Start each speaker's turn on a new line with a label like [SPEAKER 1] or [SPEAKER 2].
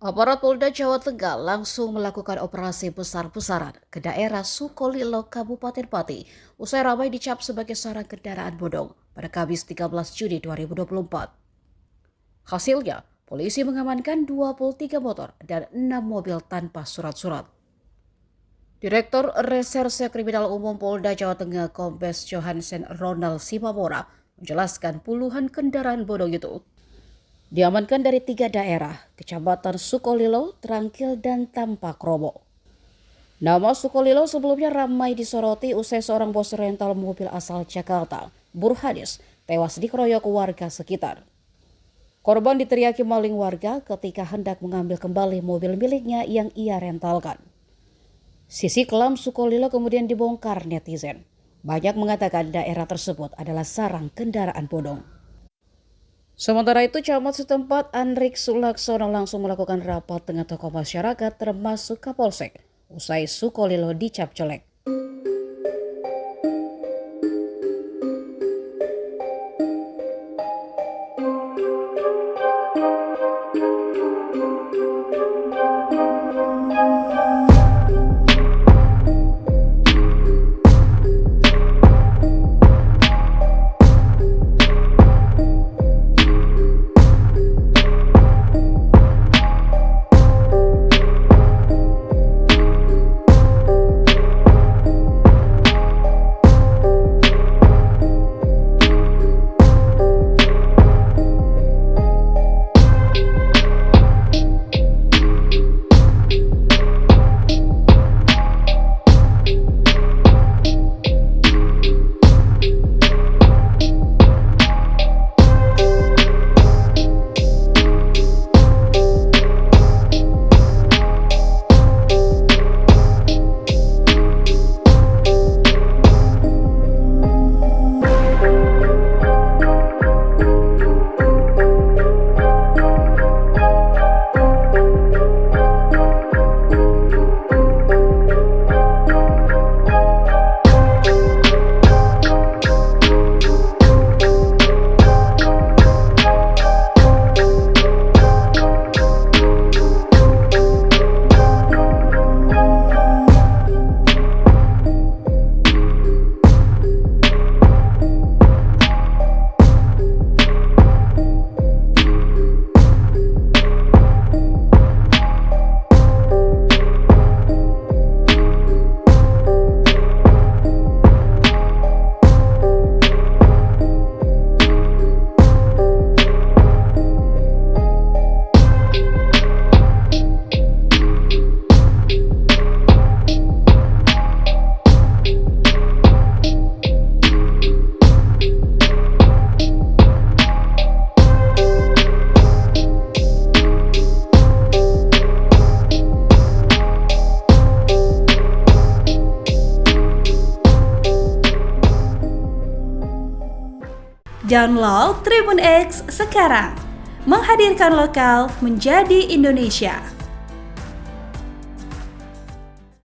[SPEAKER 1] Aparat Polda Jawa Tengah langsung melakukan operasi besar-besaran ke daerah Sukolilo, Kabupaten Pati, usai ramai dicap sebagai sarang kendaraan bodong pada Kamis 13 Juni 2024. Hasilnya, polisi mengamankan 23 motor dan 6 mobil tanpa surat-surat. Direktur Reserse Kriminal Umum Polda Jawa Tengah Kombes Johansen Ronald Simamora menjelaskan puluhan kendaraan bodong itu diamankan dari 3 daerah, Kecamatan Sukolilo, Trangkil, dan Tampakromo. Nama Sukolilo sebelumnya ramai disoroti usai seorang bos rental mobil asal Jakarta, Burhanis, tewas dikeroyok warga sekitar. Korban diteriaki maling warga ketika hendak mengambil kembali mobil miliknya yang ia rentalkan. Sisi kelam Sukolilo kemudian dibongkar netizen. Banyak mengatakan daerah tersebut adalah sarang kendaraan bodong. Sementara itu, camat setempat Andrik Sulaksono langsung melakukan rapat dengan tokoh masyarakat termasuk Kapolsek usai Sukolilo dicap jelek.
[SPEAKER 2] Download Tribun X sekarang, menghadirkan lokal menjadi Indonesia.